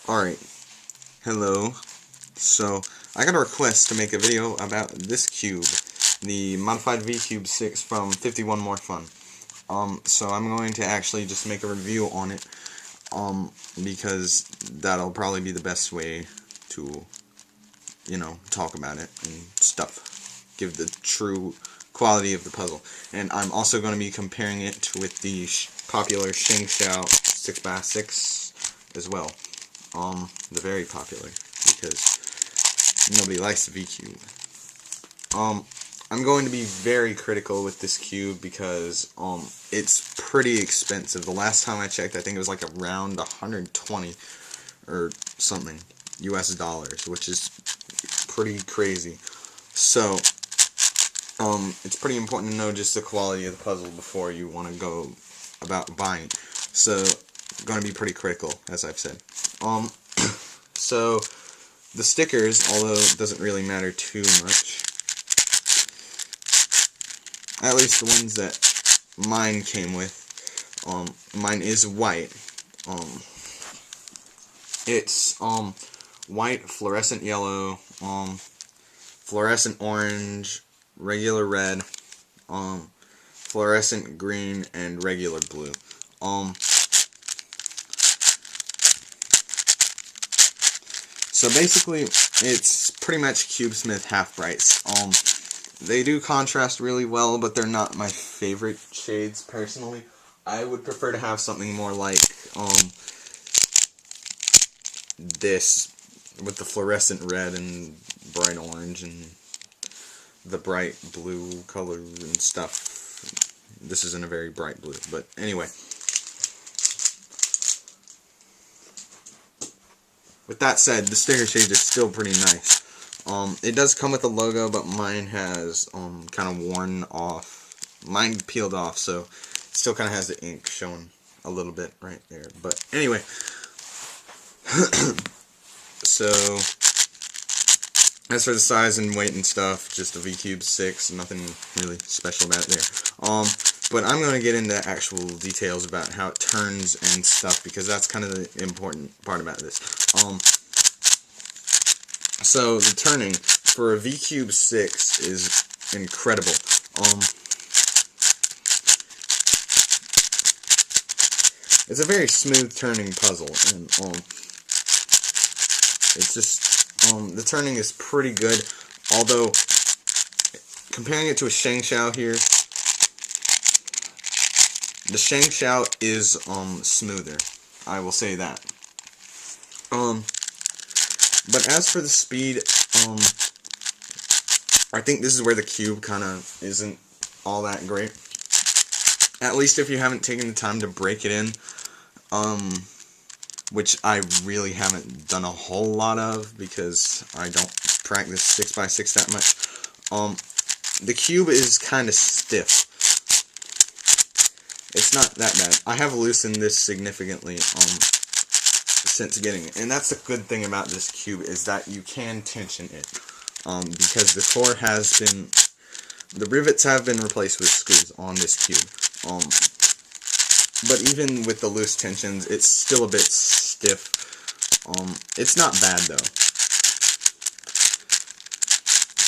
Alright, hello. So, I got a request to make a video about this cube, the modified V-Cube 6 from 51MoreFun. So I'm going to actually just make a review on it, because that'll probably be the best way to, talk about it and stuff. Give the true quality of the puzzle. And I'm also going to be comparing it with the popular Shengxiao 6x6 as well. The very popular, because nobody likes the V-Cube. I'm going to be very critical with this cube because, it's pretty expensive. The last time I checked, I think it was like around 120 or something US dollars, which is pretty crazy. So, it's pretty important to know just the quality of the puzzle before you want to go about buying it. So, going to be pretty critical, as I've said. So, the stickers, although it doesn't really matter too much, at least the ones that mine came with, mine is white. It's, white, fluorescent yellow, fluorescent orange, regular red, fluorescent green, and regular blue. So basically, it's pretty much CubeSmith half-brights. They do contrast really well, but they're not my favorite shades, personally. I would prefer to have something more like, this, with the fluorescent red and bright orange and the bright blue color and stuff. This isn't a very bright blue, but anyway. With that said, the sticker shade is still pretty nice. It does come with a logo, but mine has kind of worn off. Mine peeled off, so it still kind of has the ink showing a little bit right there. But anyway, so as for the size and weight and stuff, just a V-Cube 6, nothing really special about it there. But I'm going to get into actual details about how it turns and stuff, because that's kind of the important part about this. So the turning for a V-Cube 6 is incredible. It's a very smooth turning puzzle, and it's just the turning is pretty good. Although comparing it to a Shengxiao here, the Shengxiao is smoother. I will say that. But as for the speed, I think this is where the cube kind of isn't all that great. At least if you haven't taken the time to break it in, which I really haven't done a whole lot of because I don't practice 6x6 that much. The cube is kind of stiff. It's not that bad. I have loosened this significantly since getting it, and that's the good thing about this cube, is that you can tension it, because the core has been, the rivets have been replaced with screws on this cube, but even with the loose tensions, it's still a bit stiff. It's not bad though.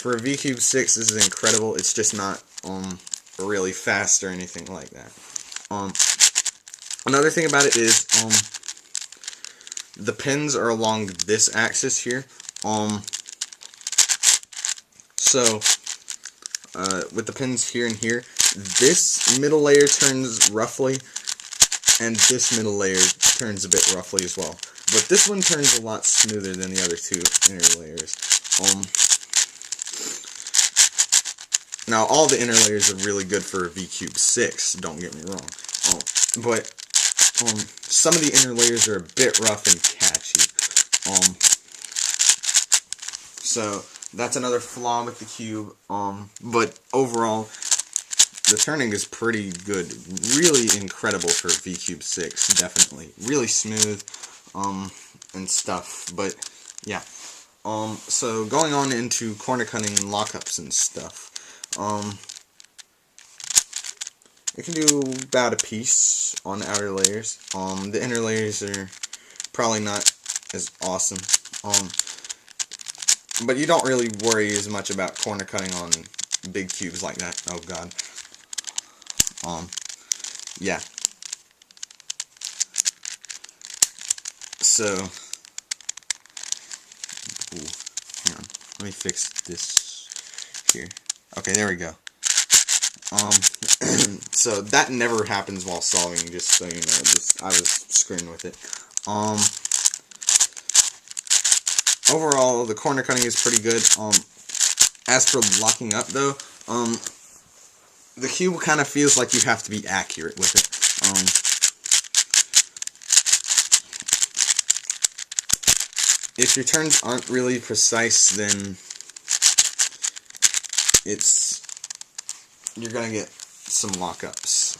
For a V-Cube 6, this is incredible. It's just not really fast or anything like that. Another thing about it is, the pins are along this axis here. So, with the pins here and here, this middle layer turns roughly, and this middle layer turns a bit roughly as well. But this one turns a lot smoother than the other two inner layers. Now, all the inner layers are really good for a V-Cube 6, don't get me wrong. But some of the inner layers are a bit rough and catchy. So that's another flaw with the cube. But overall, the turning is pretty good. Really incredible for a V-Cube 6, definitely. Really smooth, and stuff. But yeah. So going on into corner cutting and lockups and stuff. It can do about a piece on the outer layers. The inner layers are probably not is awesome. But you don't really worry as much about corner cutting on big cubes like that. Oh god. Yeah. So, ooh, hang on. Let me fix this here. Okay, there we go. So that never happens while solving, just so you know. I was screwing with it. Overall, the corner cutting is pretty good. As for locking up, though, the cube kind of feels like you have to be accurate with it. If your turns aren't really precise, then you're gonna get some lockups.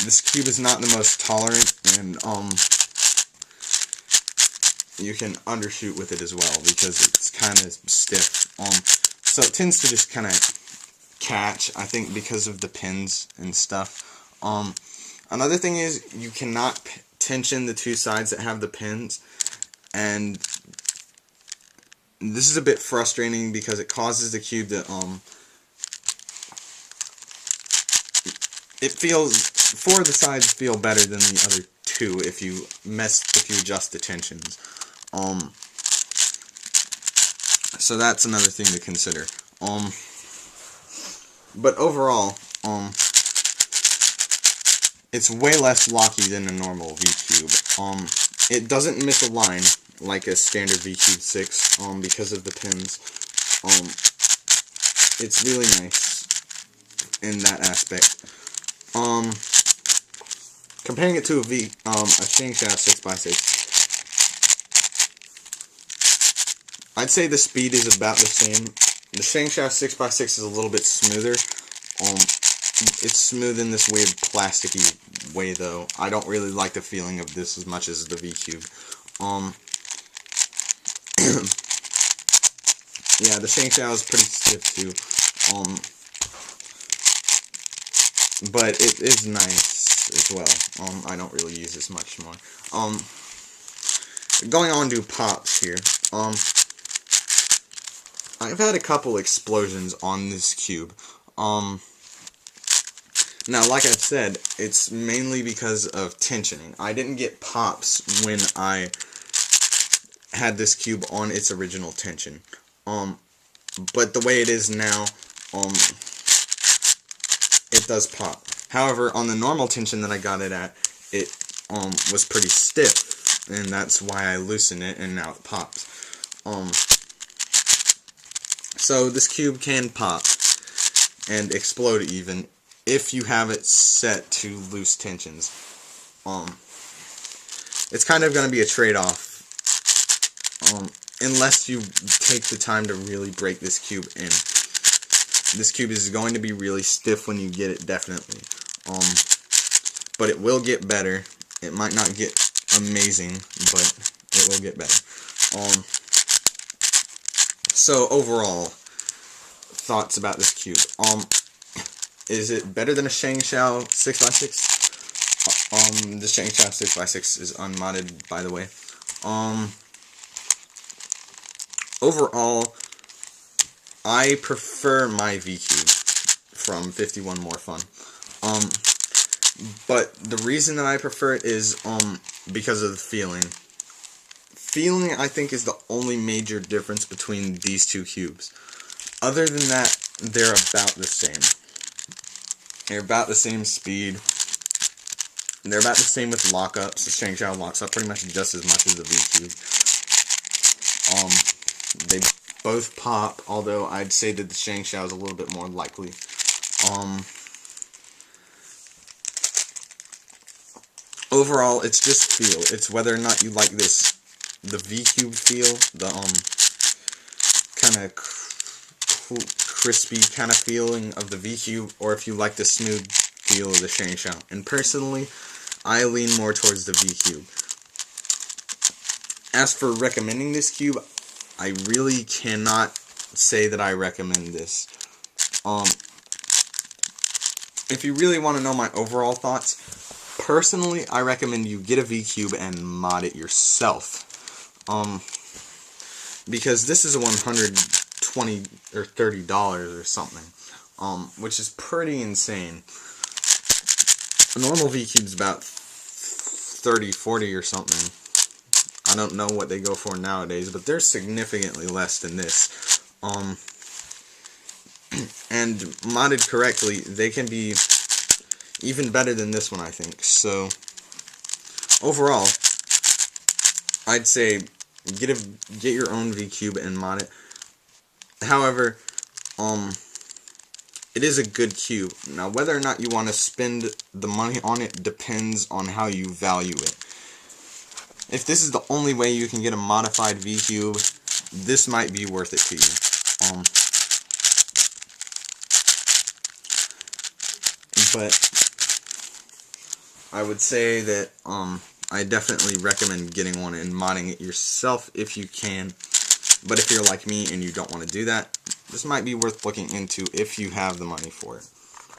This cube is not the most tolerant, and you can undershoot with it as well because it's kind of stiff. So it tends to just kind of catch, I think, because of the pins and stuff. Another thing is you cannot tension the two sides that have the pins, and this is a bit frustrating because it causes the cube to four of the sides feel better than the other two if you adjust the tensions. So that's another thing to consider. But overall, it's way less locky than a normal V-Cube. It doesn't miss a line like a standard V-Cube 6 because of the pins. It's really nice in that aspect. Comparing it to a Shangshaft 6x6, I'd say the speed is about the same. The Shangshaft 6x6 is a little bit smoother. It's smooth in this weird plasticky way, though. I don't really like the feeling of this as much as the V-Cube. Yeah, the Shangshaft is pretty stiff too. But it is nice as well. I don't really use this much more. Going on to pops here. I've had a couple explosions on this cube. Now, like I've said, it's mainly because of tensioning. I didn't get pops when I had this cube on its original tension. But the way it is now, it does pop. However, on the normal tension that I got it at, it was pretty stiff, and that's why I loosened it, and now it pops. So this cube can pop and explode even if you have it set to loose tensions. It's kind of going to be a trade-off unless you take the time to really break this cube in. This cube is going to be really stiff when you get it, definitely. But it will get better. It might not get amazing, but it will get better. So overall, thoughts about this cube. Is it better than a Shangshaft 6x6? The Shangshaft 6x6 is unmodded, by the way. Overall, I prefer my V-Cube from 51MoreFun. But the reason that I prefer it is because of the feeling. Feeling, I think, is the only major difference between these two cubes. Other than that, they're about the same. They're about the same speed. They're about the same with lockups. The Shangshaft locks up pretty much just as much as the V-Cube. They both pop, although I'd say that the Shangshaft is a little bit more likely. Overall, it's just feel. It's whether or not you like the V-Cube feel, the kind of crispy kind of feeling of the V-Cube, or if you like the smooth feel of the Shangshaft. And personally, I lean more towards the V-Cube. As for recommending this cube, I really cannot say that I recommend this. If you really want to know my overall thoughts, Personally, I recommend you get a VCube and mod it yourself. Because this is a $120 or $30 or something, which is pretty insane. A normal VCube's about $30, $40 or something. I don't know what they go for nowadays, but they're significantly less than this. And modded correctly, they can be even better than this one, I think. So, overall, I'd say get your own VCube and mod it. However, it is a good cube. Now, whether or not you want to spend the money on it depends on how you value it. If this is the only way you can get a modified VCube, this might be worth it to you. But I would say that I definitely recommend getting one and modding it yourself if you can. But if you're like me and you don't want to do that, this might be worth looking into if you have the money for it.